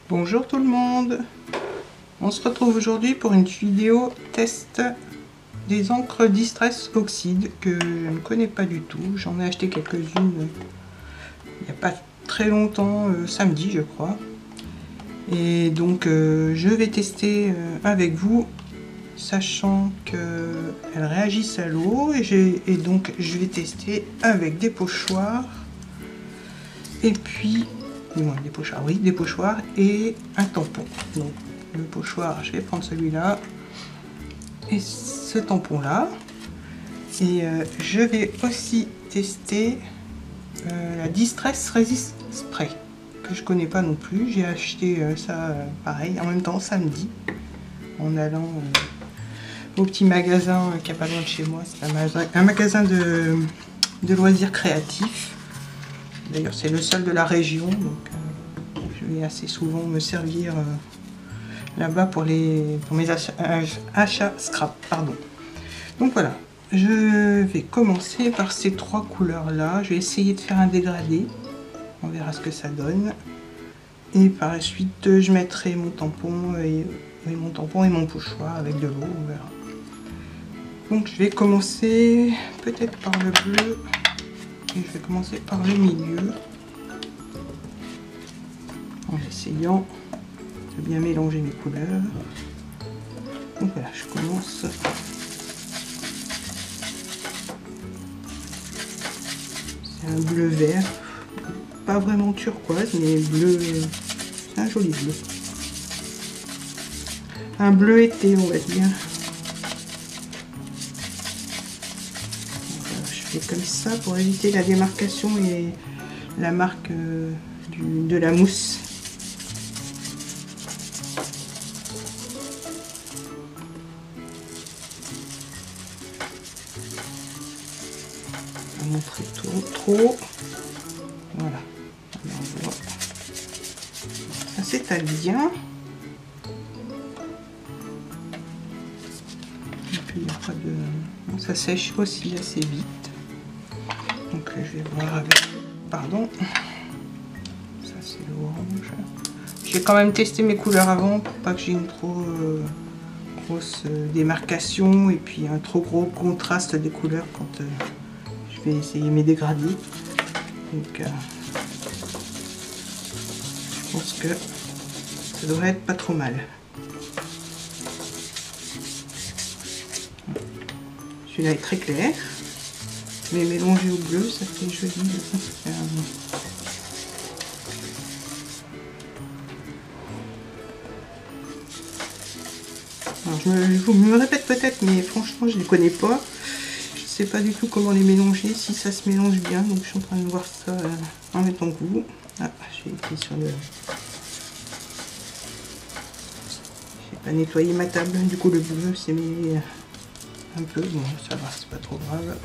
Bonjour tout le monde, on se retrouve aujourd'hui pour une vidéo test des encres Distress Oxide que je ne connais pas du tout. J'en ai acheté quelques-unes il n'y a pas très longtemps, samedi je crois. Et donc je vais tester avec vous, sachant qu'elles réagissent à l'eau. Et donc je vais tester avec des pochoirs. Et puis... des pochoirs, oui, des pochoirs et un tampon. Donc le pochoir, je vais prendre celui-là et ce tampon là. Et je vais aussi tester la Distress Resist Spray que je connais pas non plus. J'ai acheté ça pareil en même temps samedi en allant au petit magasin qui est pas loin de chez moi. C'est un magasin de loisirs créatifs. D'ailleurs c'est le seul de la région, donc je vais assez souvent me servir là-bas pour mes achats scrap. Pardon. Donc voilà, je vais commencer par ces trois couleurs là. Je vais essayer de faire un dégradé, on verra ce que ça donne. Et par la suite je mettrai mon tampon et mon pochoir avec de l'eau, on verra. Donc je vais commencer peut-être par le bleu. Et je vais commencer par le milieu en essayant de bien mélanger mes couleurs. Donc voilà, je commence. C'est un bleu vert, pas vraiment turquoise, mais bleu, c'est un joli bleu. Un bleu été, on va dire. Comme ça pour éviter la démarcation et la marque de la mousse. Pas montrer trop. Voilà. Alors, on voit. Ça s'étale bien. Et puis il n'y a pas de... Bon, ça sèche aussi assez vite. Donc je vais voir avec... Pardon. Ça c'est l'orange. Je vais quand même tester mes couleurs avant pour pas que j'ai une trop grosse démarcation et puis un trop gros contraste des couleurs quand je vais essayer mes dégradés. Donc je pense que ça devrait être pas trop mal. Celui-là est très clair. Mais mélangé au bleu, ça fait joli. Alors, je me répète peut-être, mais franchement, je les connais pas. Je sais pas du tout comment les mélanger, si ça se mélange bien. Donc, je suis en train de voir ça en même temps que vous. Ah, j'ai été sur le... J'ai pas nettoyé ma table, du coup, le bleu s'est mêlé un peu. Bon, ça va, c'est pas trop grave.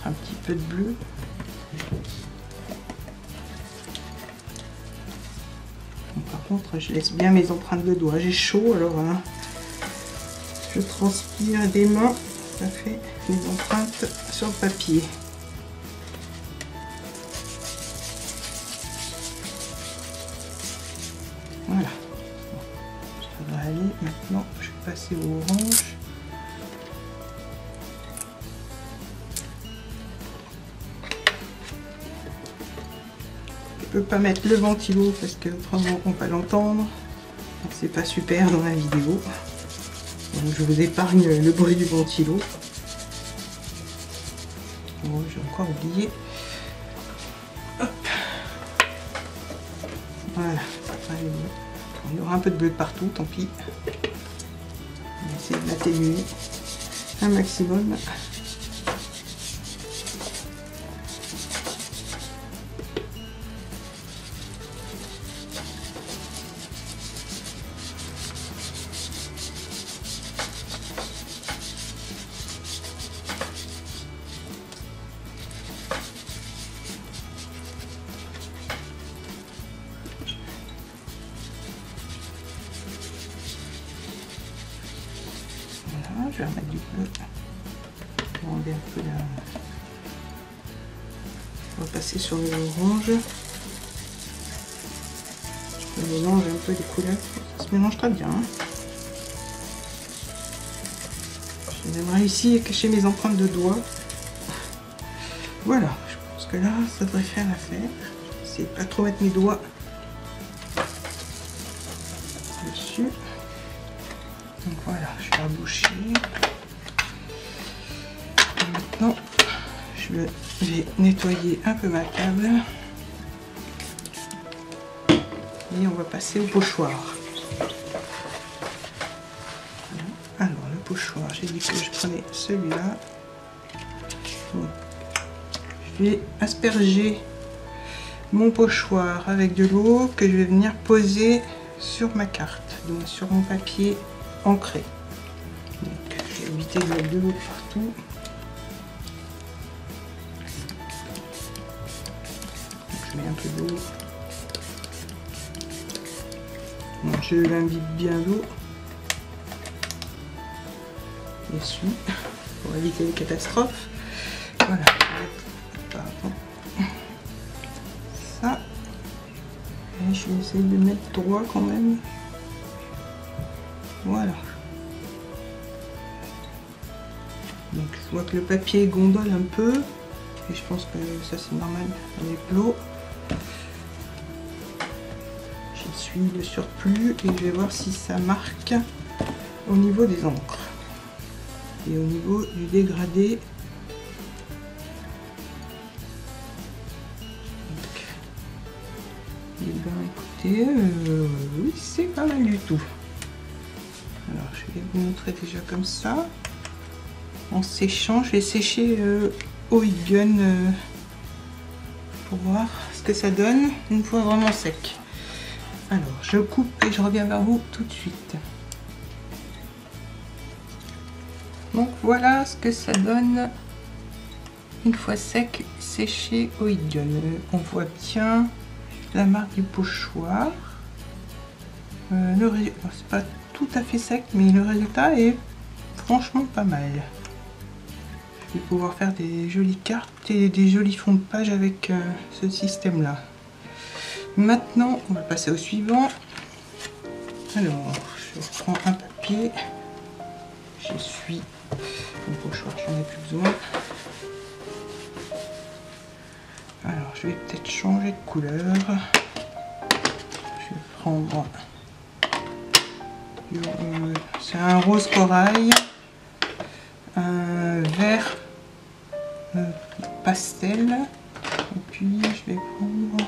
Un petit peu de bleu. Bon, par contre, je laisse bien mes empreintes de doigts. J'ai chaud, alors hein, je transpire des mains. Ça fait mes empreintes sur le papier. Voilà. Bon, ça va aller. Maintenant, je vais passer au orange. Je peux pas mettre le ventilo parce que autrement on va l'entendre. C'est pas super dans la vidéo. Donc je vous épargne le bruit du ventilo. Bon, j'ai encore oublié. Hop. Voilà. Allez, il y aura un peu de bleu partout, tant pis. On va essayer de l'atténuer un maximum. Je vais remettre du bleu. Je vais enlever un peu la... On va passer sur le orange. Je mélange un peu les couleurs. Ça se mélange très bien. J'ai même réussi à cacher mes empreintes de doigts. Voilà, je pense que là, ça devrait faire l'affaire. Je vais essayer de pas trop mettre mes doigts dessus. Donc voilà, je vais reboucher. Et maintenant, je vais nettoyer un peu ma table. Et on va passer au pochoir. Voilà. Alors, le pochoir, j'ai dit que je prenais celui-là. Je vais asperger mon pochoir avec de l'eau que je vais venir poser sur ma carte, donc sur mon papier ancré. Donc, je vais éviter de mettre de l'eau partout. Donc, je mets un peu d'eau. Bon, je l'imbibe bien l'eau dessus pour éviter les catastrophes. Voilà. Pardon. Ça. Et je vais essayer de le mettre droit quand même. Voilà. Donc je vois que le papier gondole un peu. Et je pense que ça c'est normal avec l'eau. J'essuie le surplus et je vais voir si ça marque au niveau des encres. Et au niveau du dégradé. Et bien écoutez, oui c'est pas mal du tout. Alors je vais vous montrer déjà comme ça. En séchant, je vais sécher au heat gun pour voir ce que ça donne une fois vraiment sec. Alors je coupe et je reviens vers vous tout de suite. Donc voilà ce que ça donne une fois sec, séché au heat gun. On voit bien la marque du pochoir. C'est pas tout à fait sec, mais le résultat est franchement pas mal. Je vais pouvoir faire des jolies cartes et des jolis fonds de page avec ce système là. Maintenant on va passer au suivant. Alors je reprends un papier, j'essuie mon pochoir, j'en ai plus besoin. Alors je vais peut-être changer de couleur. Je vais prendre c'est un rose corail, un vert pastel, et puis je vais prendre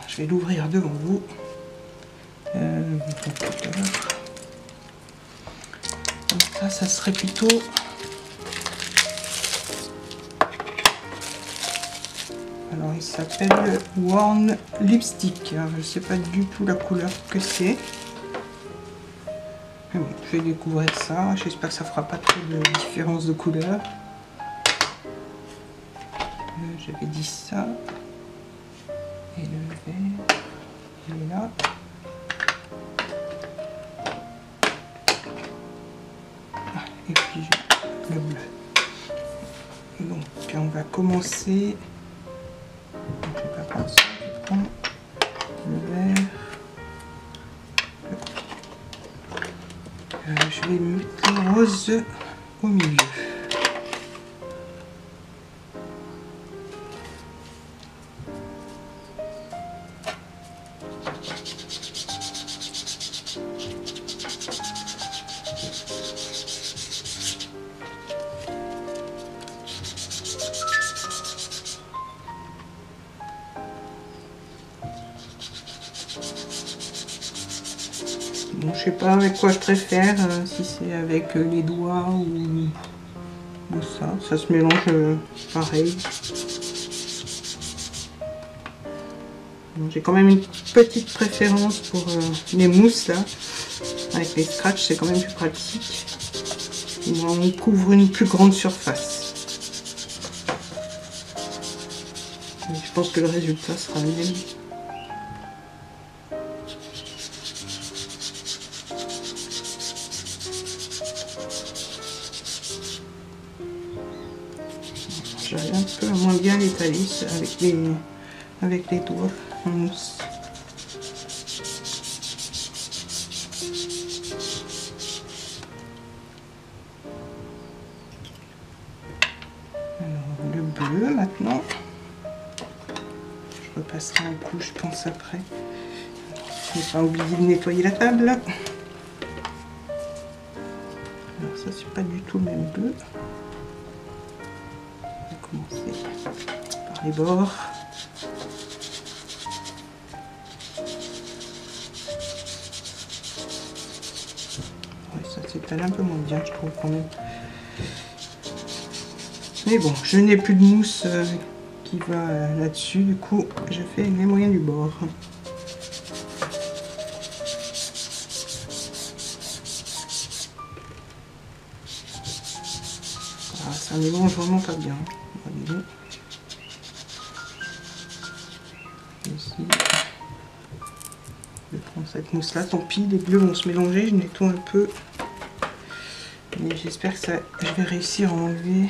je vais l'ouvrir devant vous. Donc ça serait plutôt alors il s'appelle Worn Lipstick. Alors, je ne sais pas du tout la couleur que c'est. Bon, je vais découvrir ça. J'espère que ça fera pas trop de différence de couleur. J'avais dit ça. Et le vert, il est là. Ah, et puis le bleu. Donc on va commencer. Je vais pas prendre ça, je vais prendre le vert. Je vais mettre le rose au milieu. Bon, je sais pas avec quoi je préfère, si c'est avec les doigts ou ça. Ça se mélange pareil. J'ai quand même une petite préférence pour les mousses là. Avec les scratchs, c'est quand même plus pratique. On couvre une plus grande surface. Et je pense que le résultat sera le même. j'arrive un peu à moins bien l'étaler avec les doigts en mousse. Alors, le bleu maintenant. Je repasserai un coup, je pense, après. Je n'ai pas oublié de nettoyer la table. Alors ça, c'est pas du tout le même bleu. On va commencer par les bords. Ouais, ça s'étale un peu moins bien, je trouve, quand même. Mais bon, je n'ai plus de mousse qui va là-dessus, du coup, je fais les moyens du bord. Ah, ça mélange vraiment pas bien. Ici, je vais prendre cette mousse là, tant pis, les bleus vont se mélanger, je nettoie un peu. Mais j'espère que je vais réussir à enlever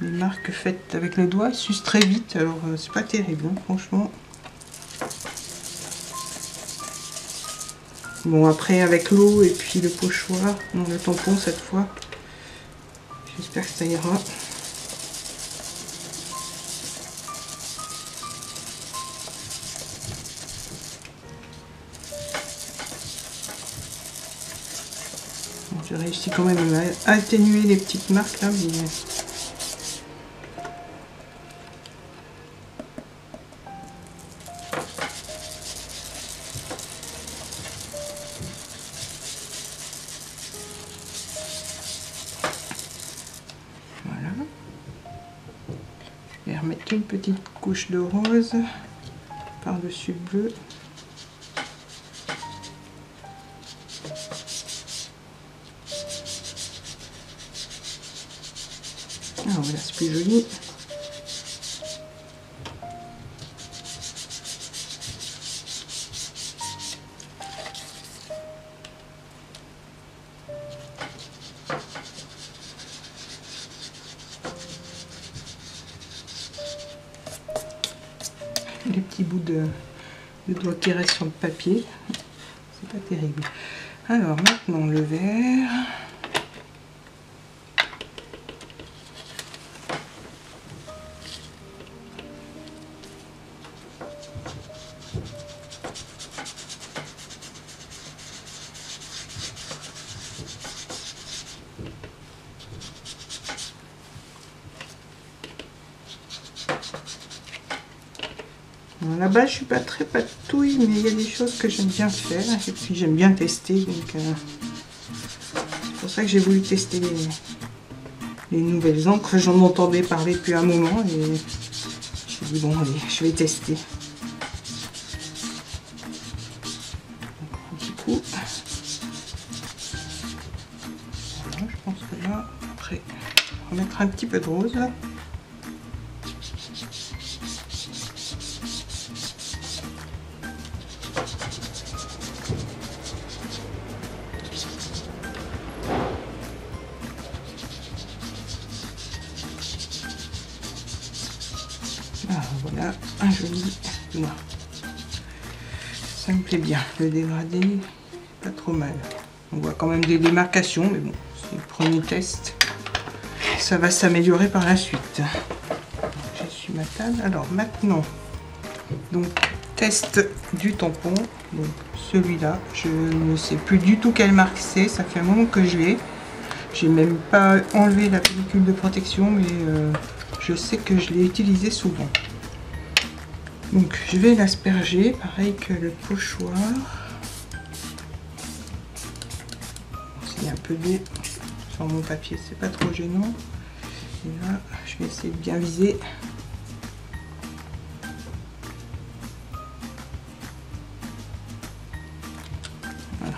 les marques faites avec le doigt. Elles s'usent très vite, alors c'est pas terrible, hein, franchement. Bon, après avec l'eau et puis le pochoir, non, le tampon cette fois, j'espère que ça ira. J'ai réussi quand même à atténuer les petites marques là. Mais... voilà. Je vais remettre une petite couche de rose par-dessus le bleu. Ah voilà, c'est plus joli. Les petits bouts de doigts qui restent sur le papier, c'est pas terrible. Alors maintenant le vert. Là-bas, je suis pas très patouille, mais il y a des choses que j'aime bien faire et puis j'aime bien tester. Donc, c'est pour ça que j'ai voulu tester les nouvelles encres. J'en entendais parler depuis un moment et j'ai dit bon, allez, je vais tester. Donc, un petit coup. Voilà, je pense que là, après, on va mettre un petit peu de rose là. Ah, voilà, un joli noir. Ça me plaît bien, le dégradé, pas trop mal. On voit quand même des démarcations, mais bon, c'est le premier test. Ça va s'améliorer par la suite. J'essuie ma table. Alors maintenant, donc test du tampon. Donc celui-là, je ne sais plus du tout quelle marque c'est. Ça fait un moment que je l'ai. J'ai même pas enlevé la pellicule de protection, mais je sais que je l'ai utilisé souvent. Donc je vais l'asperger, pareil que le pochoir. S'il y a un peu d'eau sur mon papier, c'est pas trop gênant. Et là, je vais essayer de bien viser. Voilà.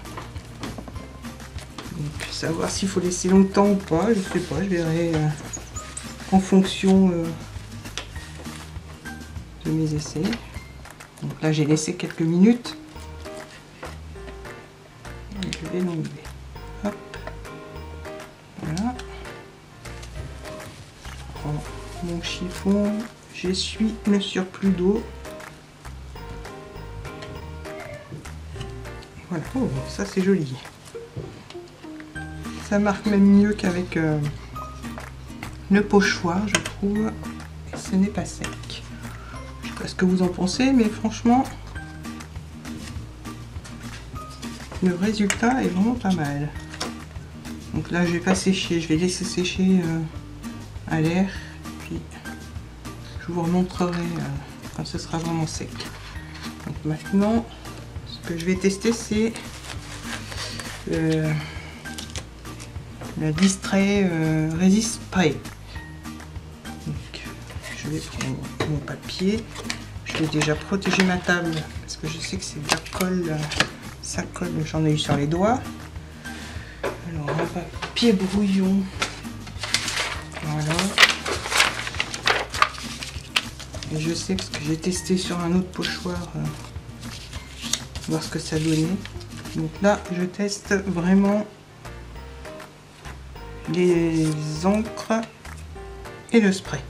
Donc savoir s'il faut laisser longtemps ou pas, je sais pas, je verrai en fonction de mes essais. Donc là j'ai laissé quelques minutes. Et je vais l'enlever. Hop. Voilà. Je prends mon chiffon, j'essuie le surplus d'eau. Voilà, oh, ça c'est joli. Ça marque même mieux qu'avec le pochoir, je trouve. Et ce n'est pas sec. Je sais pas ce que vous en pensez, mais franchement, le résultat est vraiment pas mal. Donc là, je vais pas sécher, je vais laisser sécher à l'air. Puis je vous remontrerai quand ce sera vraiment sec. Donc maintenant, ce que je vais tester, c'est la Distrait Resist Spray. Donc, je vais prendre mon papier. Je vais déjà protéger ma table parce que je sais que c'est de la colle. Ça colle, j'en ai eu sur les doigts. Alors, un papier brouillon. Voilà. Et je sais parce que j'ai testé sur un autre pochoir. Voir ce que ça donnait. Donc là, je teste vraiment les encres et le spray.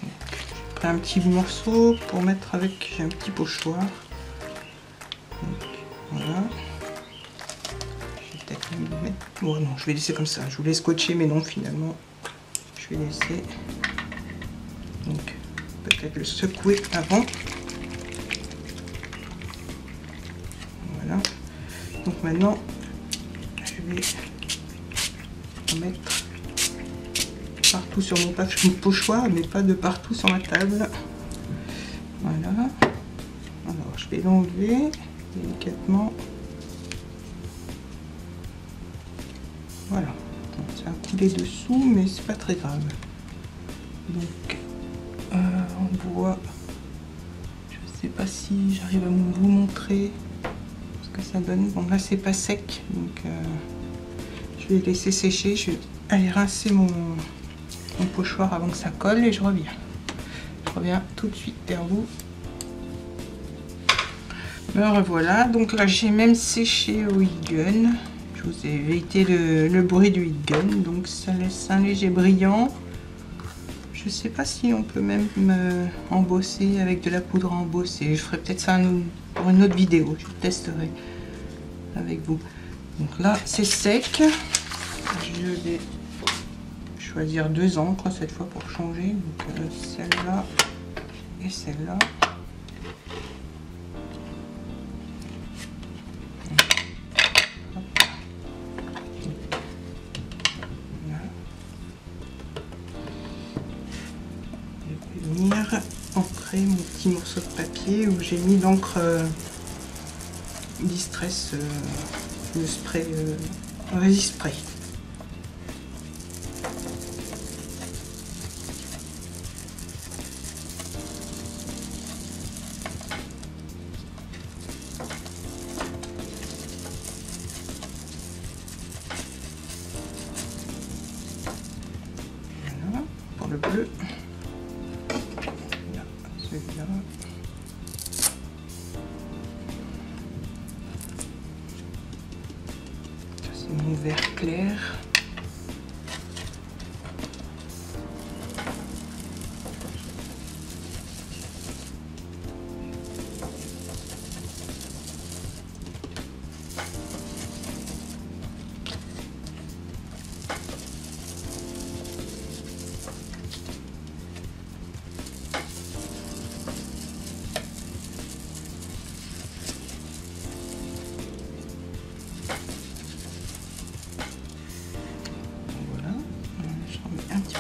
J'ai pris un petit morceau pour mettre avec, j'ai un petit pochoir. Donc, voilà. Je vais peut-être même le mettre. Oh non, je vais laisser comme ça. Je voulais scotcher, mais non, finalement, je vais laisser. Donc, peut-être le secouer avant. Voilà. Donc maintenant, je vais en mettre partout sur mon pochoir, mais pas de partout sur ma table. Voilà. Alors, je vais l'enlever délicatement. Voilà. Donc, ça a coulé dessous, mais c'est pas très grave. Donc, on voit. Je sais pas si j'arrive à vous montrer ce que ça donne. Bon, là, c'est pas sec, donc je vais laisser sécher. Je vais aller rincer mon pochoir avant que ça colle et je reviens. Je reviens tout de suite vers vous. Me revoilà. Donc là, j'ai même séché au heat gun. Je vous ai évité le bruit du heat gun. Donc ça laisse un léger brillant. Je sais pas si on peut même embosser avec de la poudre à embosser. Je ferai peut-être ça pour une autre vidéo. Je testerai avec vous. Donc là, c'est sec. Je vais choisir deux encres cette fois pour changer. Donc celle-là et celle-là. Je vais venir ancrer mon petit morceau de papier où j'ai mis l'encre Distress, le spray Resist Spray. Voilà, pour le bleu. Là, celui-là. C'est mon vert clair.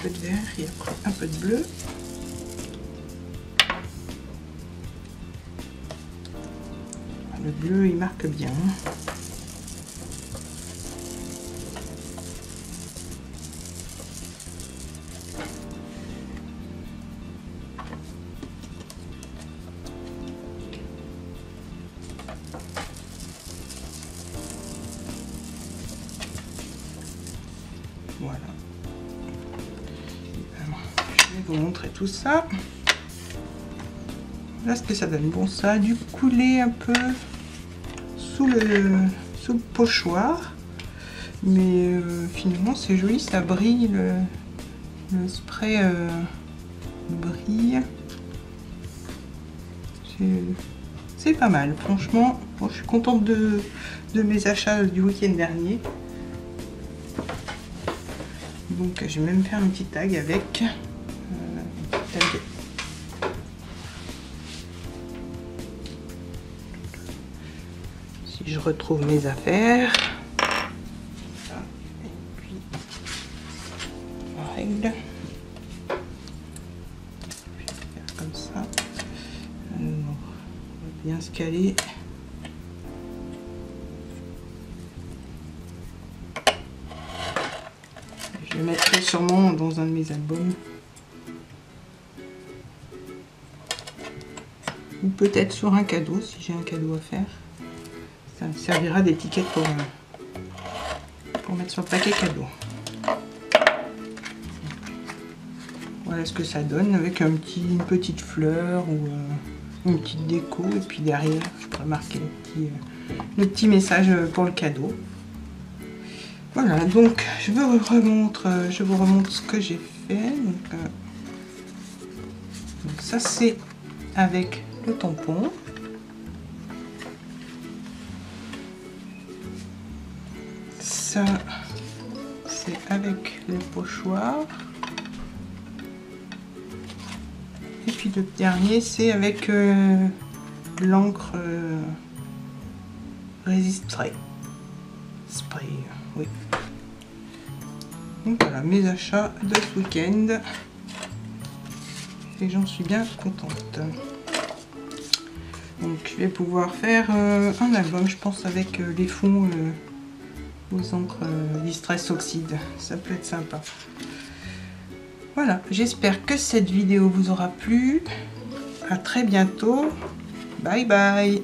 De vert et après un peu de bleu. Le bleu il marque bien. Voilà. Je vais vous montrer tout ça. Là, ce que ça donne. Bon, ça a dû couler un peu sous le pochoir. Mais finalement, c'est joli. Ça brille le spray brille. C'est pas mal, franchement. Bon, je suis contente de mes achats du week-end dernier. Donc je vais même faire un petit tag avec. Si je retrouve mes affaires. Et puis on règle. Je vais faire comme ça. Alors, on va bien se caler. Je le mettrai sûrement dans un de mes albums. Ou peut-être sur un cadeau, si j'ai un cadeau à faire. Ça me servira d'étiquette pour mettre sur le paquet cadeau. Voilà ce que ça donne avec une petite fleur ou une petite déco. Et puis derrière, je pourrais marquer le petit message pour le cadeau. Voilà, donc je vous remontre ce que j'ai fait. Donc ça c'est avec le tampon. Ça c'est avec le pochoir. Et puis le dernier c'est avec l'encre Resist Spray. Oui. Donc voilà mes achats de ce week-end. Et j'en suis bien contente. Donc je vais pouvoir faire un album, je pense, avec les fonds aux encres Distress Oxide. Ça peut être sympa. Voilà, j'espère que cette vidéo vous aura plu. À très bientôt. Bye bye.